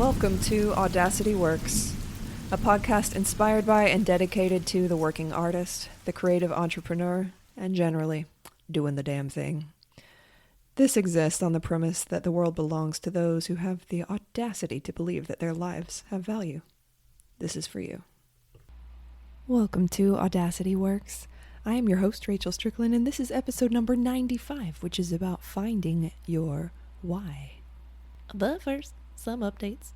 Welcome to Audacity Works, a podcast inspired by and dedicated to the working artist, the creative entrepreneur, and generally, doing the damn thing. This exists on the premise that the world belongs to those who have the audacity to believe that their lives have value. This is for you. Welcome to Audacity Works. I am your host, Rachel Strickland, and this is episode number 95, which is about finding your why. But first, some updates.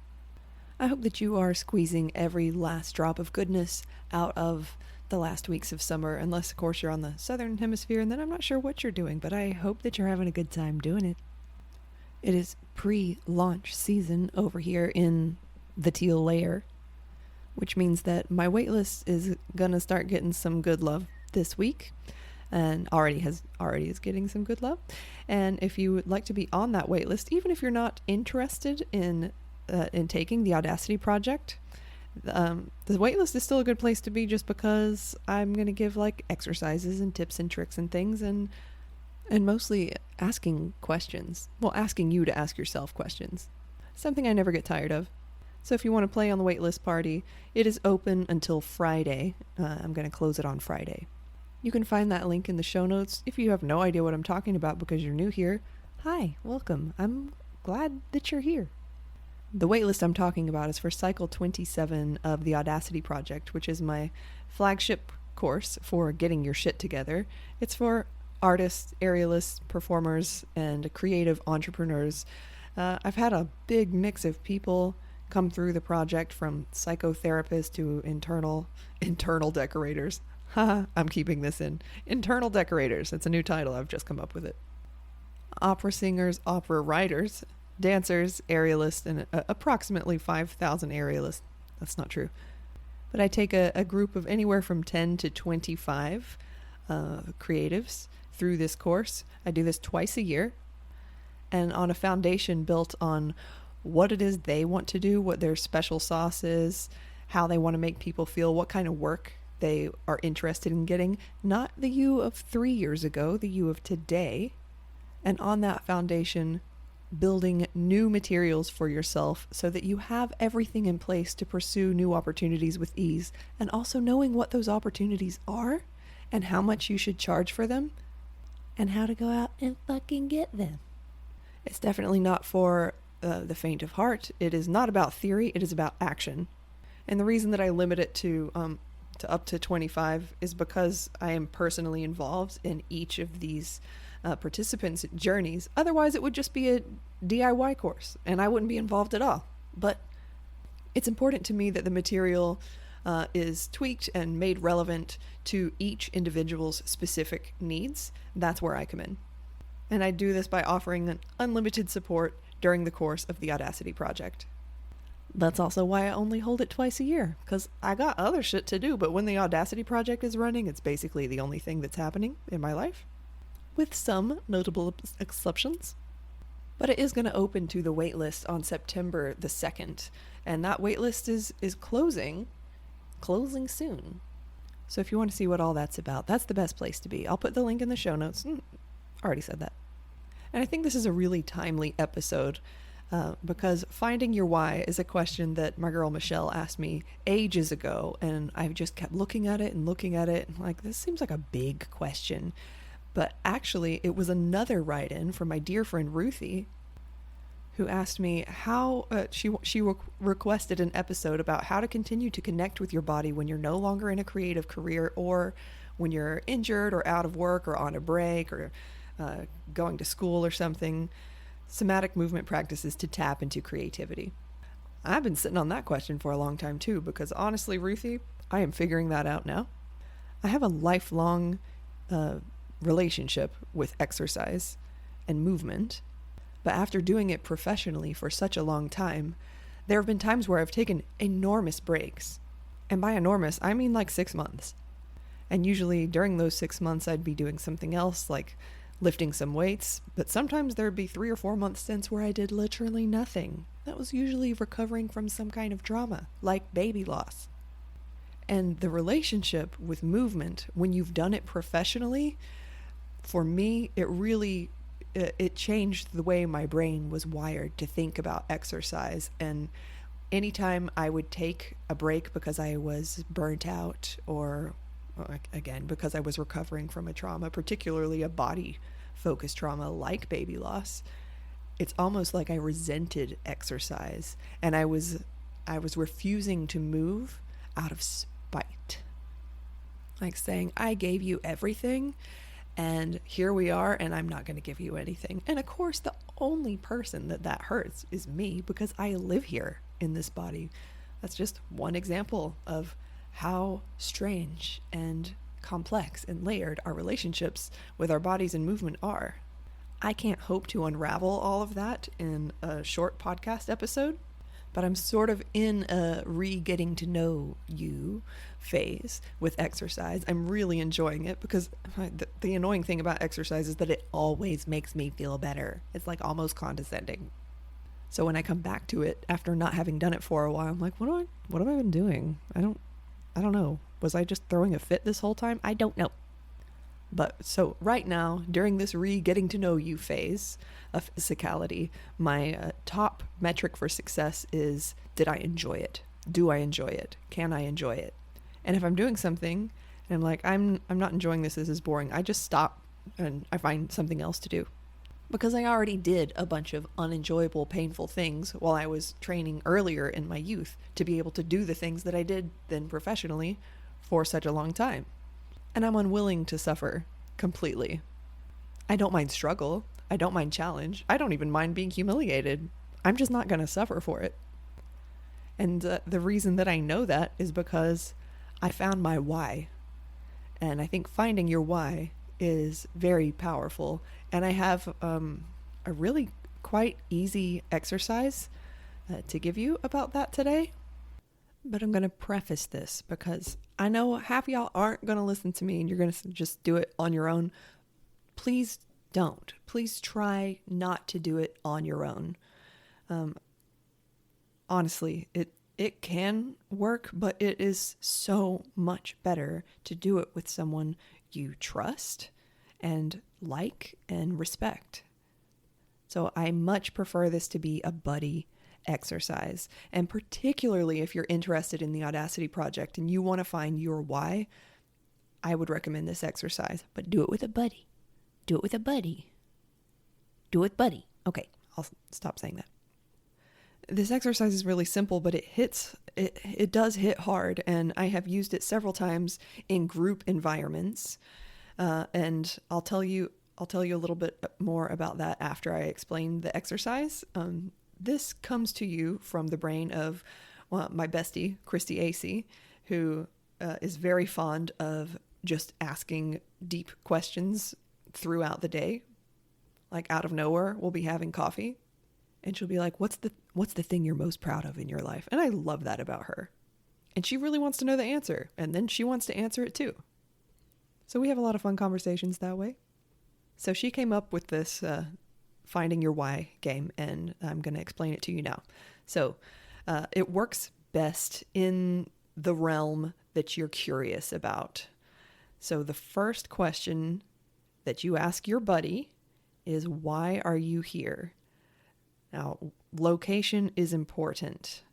I hope that you are squeezing every last drop of goodness out of the last weeks of summer, unless, of course, you're on the southern hemisphere, and then I'm not sure what you're doing, but I hope that you're having a good time doing it. It is pre-launch season over here in the teal layer, which means that my waitlist is gonna start getting some good love this week, and already is getting some good love. And if you would like to be on that waitlist, even if you're not interested in taking the Audacity project, the waitlist is still a good place to be, just because I'm going to give like exercises and tips and tricks and things, and mostly asking questions. Well, asking you to ask yourself questions. Something I never get tired of. So if you want to play on the waitlist party, it is open until Friday. I'm going to close it on Friday. You can find that link in the show notes. If you have no idea what I'm talking about because you're new here, hi, welcome. I'm glad that you're here. The waitlist I'm talking about is for Cycle 27 of the Audacity Project, which is my flagship course for getting your shit together. It's for artists, aerialists, performers, and creative entrepreneurs. I've had a big mix of people come through the project, from psychotherapists to internal decorators. Haha, I'm keeping this in. Internal decorators. It's a new title. I've just come up with it. Opera singers, opera writers, dancers, aerialists, and approximately 5,000 aerialists. That's not true. But I take a group of anywhere from 10 to 25 creatives through this course. I do this twice a year, and on a foundation built on what it is they want to do, what their special sauce is, how they want to make people feel, what kind of work they are interested in getting. Not the you of 3 years ago, the you of today. And on that foundation, building new materials for yourself so that you have everything in place to pursue new opportunities with ease, and also knowing what those opportunities are and how much you should charge for them and how to go out and fucking get them. It's definitely not for the faint of heart. It is not about theory, it is about action. And the reason that I limit it to up to 25 is because I am personally involved in each of these participants' journeys. Otherwise, it would just be a DIY course, and I wouldn't be involved at all. But it's important to me that the material is tweaked and made relevant to each individual's specific needs. That's where I come in. And I do this by offering an unlimited support during the course of the Audacity Project. That's also why I only hold it twice a year, because I got other shit to do, but when the Audacity Project is running, it's basically the only thing that's happening in my life, with some notable exceptions. But it is going to open to the waitlist on September the 2nd, and that waitlist is closing soon. So if you want to see what all that's about, that's the best place to be. I'll put the link in the show notes. Already said that. And I think this is a really timely episode, because finding your why is a question that my girl Michelle asked me ages ago, and I just kept looking at it, and like, this seems like a big question. But actually, it was another write-in from my dear friend Ruthie, who asked me how she requested an episode about how to continue to connect with your body when you're no longer in a creative career, or when you're injured or out of work or on a break or going to school or something. Somatic movement practices to tap into creativity. I've been sitting on that question for a long time too, because honestly, Ruthie, I am figuring that out now. I have a lifelong relationship with exercise and movement, but after doing it professionally for such a long time, there have been times where I've taken enormous breaks. And by enormous, I mean like 6 months. And usually during those 6 months, I'd be doing something else, like lifting some weights, but sometimes there'd be 3 or 4 month stints where I did literally nothing. That was usually recovering from some kind of trauma, like baby loss. And the relationship with movement, when you've done it professionally, for me, it changed the way my brain was wired to think about exercise and anytime I would take a break because I was burnt out or again, because I was recovering from a trauma, particularly a body-focused trauma like baby loss, it's almost like I resented exercise, and I was refusing to move out of spite. Like saying, I gave you everything, and here we are, and I'm not going to give you anything. And of course, the only person that hurts is me, because I live here in this body. That's just one example of how strange and complex and layered our relationships with our bodies and movement are. I can't hope to unravel all of that in a short podcast episode, but I'm sort of in a getting to know you phase with exercise. I'm really enjoying it because the annoying thing about exercise is that it always makes me feel better. It's like almost condescending. So when I come back to it after not having done it for a while, I'm like, what have I been doing? I don't know. Was I just throwing a fit this whole time? I don't know. But so right now, during this getting to know you phase of physicality, my top metric for success is, did I enjoy it? Do I enjoy it? Can I enjoy it? And if I'm doing something and I'm like, I'm not enjoying this is boring, I just stop and I find something else to do. Because I already did a bunch of unenjoyable, painful things while I was training earlier in my youth to be able to do the things that I did then professionally for such a long time. And I'm unwilling to suffer completely. I don't mind struggle. I don't mind challenge. I don't even mind being humiliated. I'm just not going to suffer for it. And the reason that I know that is because I found my why. And I think finding your why is very powerful. And I have a really quite easy exercise to give you about that today. But I'm going to preface this because I know half of y'all aren't going to listen to me and you're going to just do it on your own. Please don't. Please try not to do it on your own. Honestly, it can work, but it is so much better to do it with someone you trust and like and respect. So I much prefer this to be a buddy exercise. And particularly if you're interested in the Audacity project and you want to find your why, I would recommend this exercise. But do it with a buddy. Do it with a buddy. Do it with buddy. Okay, I'll stop saying that. This exercise is really simple, but it does hit hard, and I have used it several times in group environments. And I'll tell you a little bit more about that after I explain the exercise. This comes to you from the brain of my bestie, Christy AC, who is very fond of just asking deep questions throughout the day. Like out of nowhere, we'll be having coffee and she'll be like, what's the thing you're most proud of in your life? And I love that about her. And she really wants to know the answer. And then she wants to answer it too. So we have a lot of fun conversations that way. So she came up with this Finding Your Why game, and I'm going to explain it to you now. So it works best in the realm that you're curious about. So the first question that you ask your buddy is, why are you here? Now, location is important,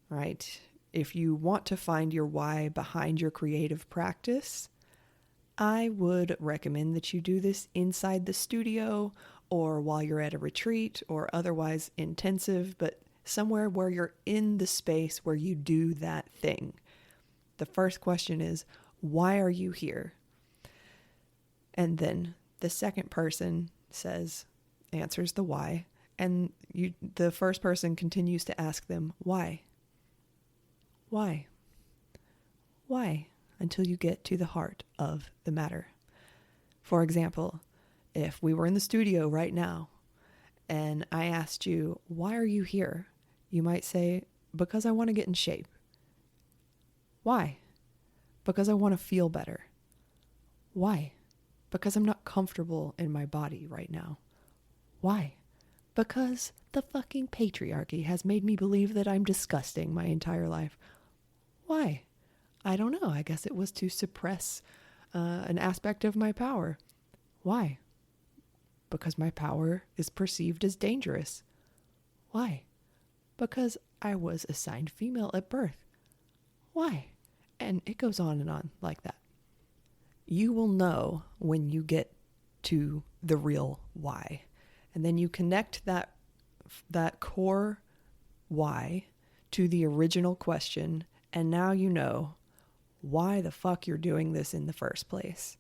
right? If you want to find your why behind your creative practice, I would recommend that you do this inside the studio or while you're at a retreat or otherwise intensive, but somewhere where you're in the space where you do that thing. The first question is, why are you here? And then the second person answers the why, and the first person continues to ask them, why? Why? Why? Until you get to the heart of the matter. For example, if we were in the studio right now and I asked you, why are you here? You might say, because I want to get in shape. Why? Because I want to feel better. Why? Because I'm not comfortable in my body right now. Why? Because the fucking patriarchy has made me believe that I'm disgusting my entire life. Why? I don't know. I guess it was to suppress an aspect of my power. Why? Because my power is perceived as dangerous. Why? Because I was assigned female at birth. Why? And it goes on and on like that. You will know when you get to the real why. And then you connect that core why to the original question, and now you know why the fuck you're doing this in the first place.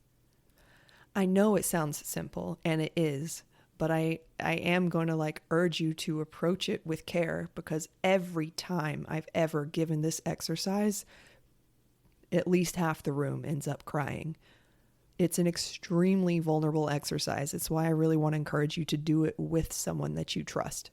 I know it sounds simple, and it is, but I am going to urge you to approach it with care, because every time I've ever given this exercise, at least half the room ends up crying. It's an extremely vulnerable exercise. It's why I really want to encourage you to do it with someone that you trust.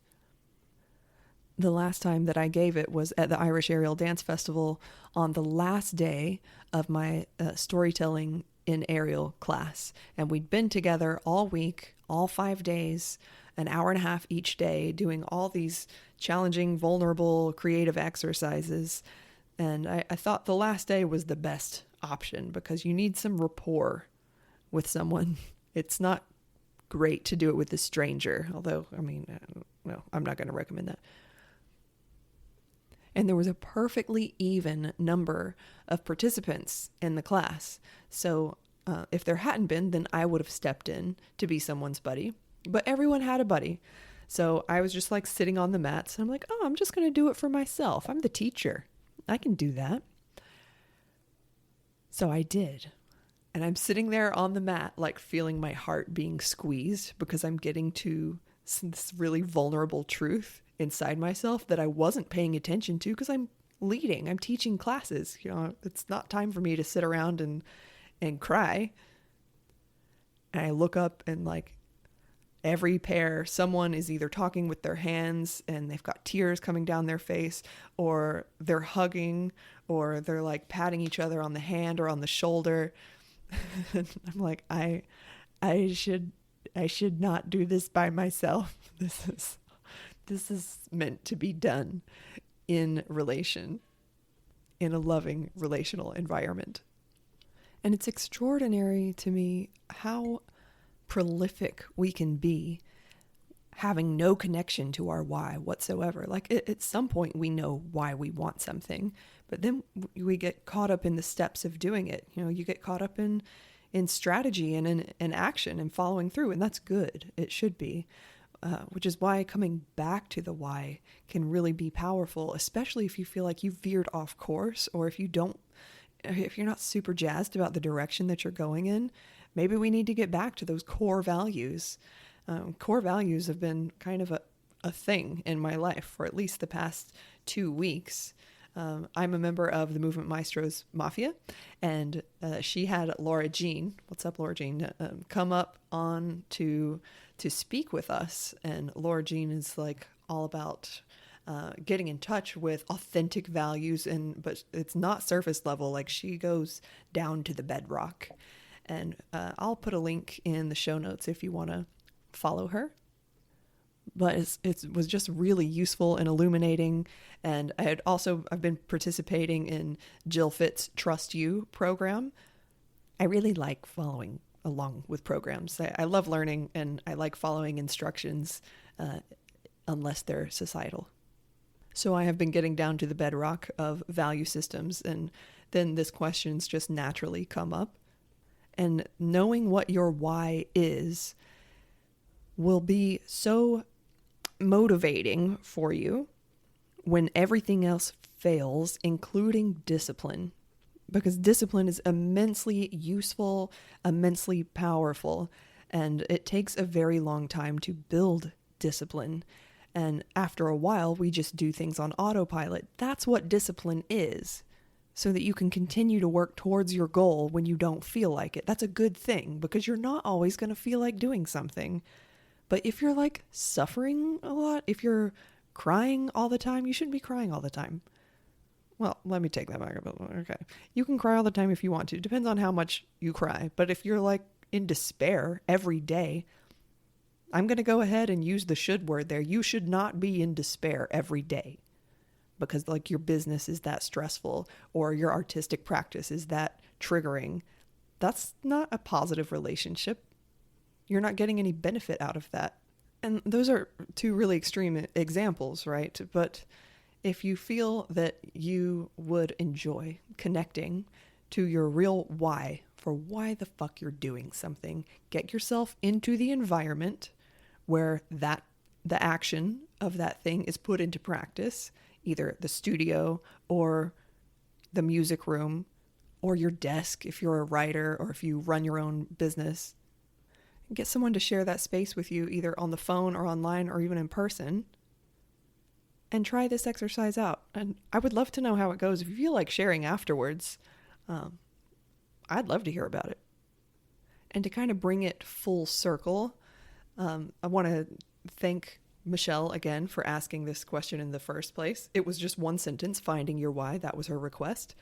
The last time that I gave it was at the Irish Aerial Dance Festival on the last day of my storytelling in aerial class. And we'd been together all week, all 5 days, an hour and a half each day, doing all these challenging, vulnerable, creative exercises. And I thought the last day was the best option, because you need some rapport with someone. It's not great to do it with a stranger, although, no, I'm not going to recommend that. And there was a perfectly even number of participants in the class. So if there hadn't been, then I would have stepped in to be someone's buddy. But everyone had a buddy. So I was just sitting on the mats, and I'm like, oh, I'm just going to do it for myself. I'm the teacher. I can do that. So I did. And I'm sitting there on the mat, feeling my heart being squeezed, because I'm getting to this really vulnerable truth inside myself that I wasn't paying attention to, because I'm leading, I'm teaching classes. It's not time for me to sit around and cry. And I look up, and every pair, someone is either talking with their hands and they've got tears coming down their face, or they're hugging, or they're patting each other on the hand or on the shoulder. And I'm like, I should not do this by myself. This is meant to be done in relation, in a loving relational environment. And it's extraordinary to me how prolific we can be having no connection to our why whatsoever. At some point we know why we want something, but then we get caught up in the steps of doing it. You get caught up in strategy and in action and following through, and that's good. It should be. Which is why coming back to the why can really be powerful, especially if you feel like you've veered off course, or if you're not super jazzed about the direction that you're going in. Maybe we need to get back to those core values. Core values have been kind of a thing in my life for at least the past 2 weeks. I'm a member of the Movement Maestros Mafia, and she had Laura Jean, what's up, Laura Jean, come up on to speak with us. And Laura Jean is all about getting in touch with authentic values, but it's not surface level. She goes down to the bedrock. And I'll put a link in the show notes if you want to follow her. But it was just really useful and illuminating. And I've been participating in Jill Fitt's Trust You program. I really like following along with programs. I love learning, and I like following instructions unless they're societal. So I have been getting down to the bedrock of value systems, and then this questions just naturally come up. And knowing what your why is will be so motivating for you when everything else fails, including discipline. Because discipline is immensely useful, immensely powerful, and it takes a very long time to build discipline. And after a while, we just do things on autopilot. That's what discipline is, so that you can continue to work towards your goal when you don't feel like it. That's a good thing, because you're not always going to feel like doing something. But if you're suffering a lot, if you're crying all the time, you shouldn't be crying all the time. Well, let me take that back a bit. Okay. You can cry all the time if you want to. It depends on how much you cry. But if you're in despair every day, I'm going to go ahead and use the should word there. You should not be in despair every day, because your business is that stressful, or your artistic practice is that triggering. That's not a positive relationship. You're not getting any benefit out of that. And those are two really extreme examples, right? But If you feel that you would enjoy connecting to your real why for why the fuck you're doing something, get yourself into the environment where the action of that thing is put into practice, either the studio or the music room or your desk if you're a writer or if you run your own business. Get someone to share that space with you, either on the phone or online or even in person, and try this exercise out. And I would love to know how it goes. If you feel like sharing afterwards, I'd love to hear about it. And to kind of bring it full circle, I want to thank Michelle again for asking this question in the first place. It was just one sentence, finding your why. That was her request.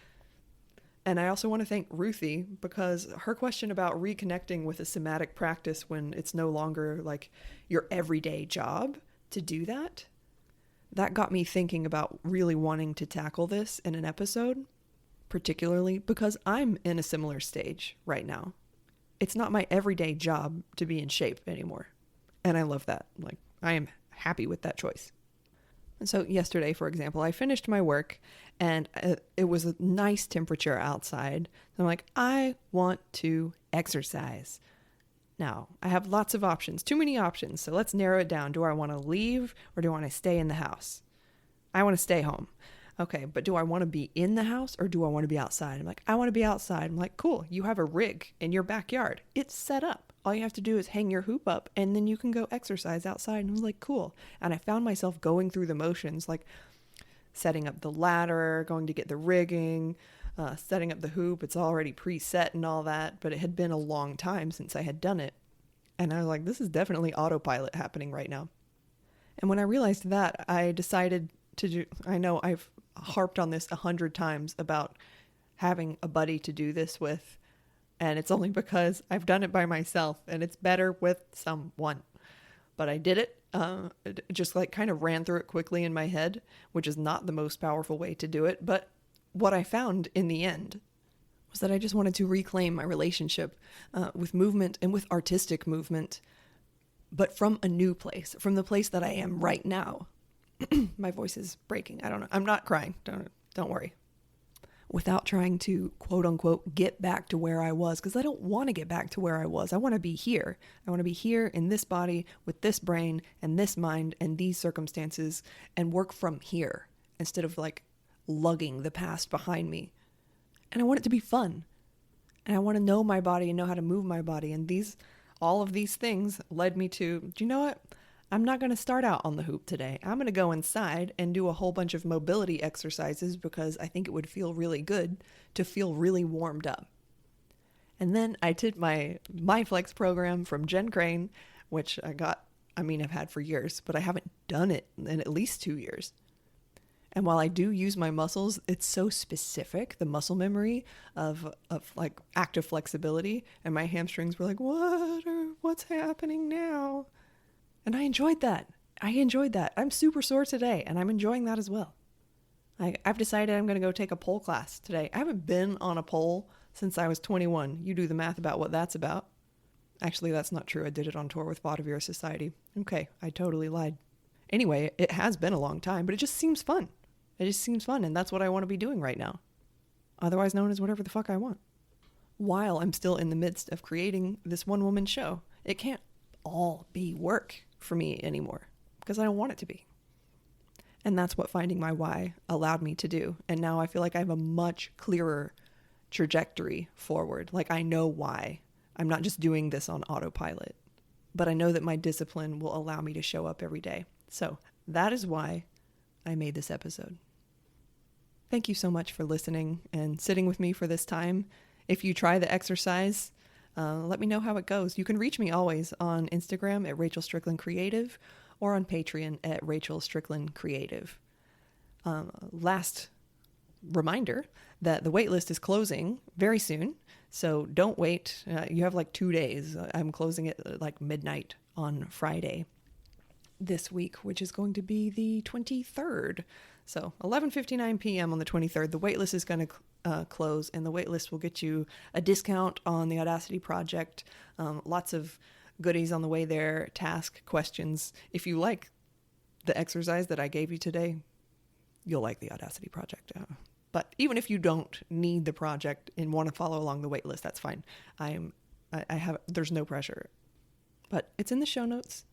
And I also want to thank Ruthie, because her question about reconnecting with a somatic practice when it's no longer like your everyday job to do that, that got me thinking about really wanting to tackle this in an episode, particularly because I'm in a similar stage right now. It's not my everyday job to be in shape anymore. And I love that. Like, I am happy with that choice. And so yesterday, for example, I finished my work and it was a nice temperature outside. So I'm like, I want to exercise. Now, I have lots of options, too many options. So let's narrow it down. Do I want to leave or do I want to stay in the house? I want to stay home. Okay, but do I want to be in the house or do I want to be outside? I'm like, I want to be outside. I'm like, cool, you have a rig in your backyard. It's set up. All you have to do is hang your hoop up and then you can go exercise outside. And I was like, cool. And I found myself going through the motions, like setting up the ladder, going to get the rigging, setting up the hoop. It's already preset and all that, but it had been a long time since I had done it. And I was like, this is definitely autopilot happening right now. And when I realized that, I decided to do, I know I've harped on this 100 times about having a buddy to do this with. And it's only because I've done it by myself and it's better with someone. But I did it, just like kind of ran through it quickly in my head, which is not the most powerful way to do it. But what I found in the end was that I just wanted to reclaim my relationship with movement and with artistic movement, but from a new place, from the place that I am right now. My voice is breaking. I don't know. I'm not crying. Don't worry. Without trying to, quote unquote, get back to where I was, because I don't want to get back to where I was. I want to be here. I want to be here in this body with this brain and this mind and these circumstances and work from here instead of like lugging the past behind me. And I want it to be fun. And I want to know my body and know how to move my body. And all of these things led me to, do you know what? I'm not going to start out on the hoop today. I'm going to go inside and do a whole bunch of mobility exercises because I think it would feel really good to feel really warmed up. And then I did my MyFlex program from Jen Crane, which I've had for years, but I haven't done it in at least 2 years. And while I do use my muscles, it's so specific, the muscle memory of like active flexibility. And my hamstrings were like, what's happening now? And I enjoyed that. I'm super sore today, and I'm enjoying that as well. I've decided I'm going to go take a pole class today. I haven't been on a pole since I was 21. You do the math about what that's about. Actually, that's not true. I did it on tour with Vaudeville Society. Okay, I totally lied. Anyway, it has been a long time, but it just seems fun. And that's what I want to be doing right now. Otherwise known as whatever the fuck I want. While I'm still in the midst of creating this one-woman show, it can't all be work for me anymore because I don't want it to be. And that's what finding my why allowed me to do. And now I feel like I have a much clearer trajectory forward. Like I know why. I'm not just doing this on autopilot, but I know that my discipline will allow me to show up every day. So that is why I made this episode. Thank you so much for listening and sitting with me for this time. If you try the exercise, let me know how it goes. You can reach me always on Instagram at Rachel Strickland Creative or on Patreon at Rachel Strickland Creative. Last reminder that the waitlist is closing very soon, so don't wait. You have like 2 days. I'm closing it at like midnight on Friday this week, which is going to be the 23rd. So 11:59 p.m. on the 23rd. The waitlist is going to close, and the waitlist will get you a discount on the Audacity project. Lots of goodies on the way there, task questions. If you like the exercise that I gave you today, you'll like the Audacity project. But even if you don't need the project and want to follow along the wait list, that's fine. There's no pressure. But it's in the show notes.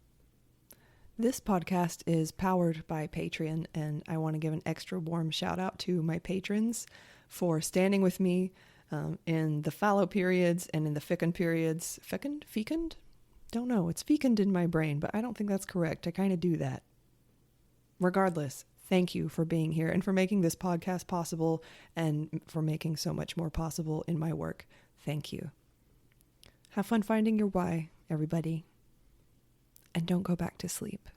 This podcast is powered by Patreon, and I want to give an extra warm shout out to my patrons for standing with me in the fallow periods and in the fecund periods. Fecund? Don't know. It's fecund in my brain, but I don't think that's correct. I kind of do that. Regardless, thank you for being here and for making this podcast possible and for making so much more possible in my work. Thank you. Have fun finding your why, everybody. And don't go back to sleep.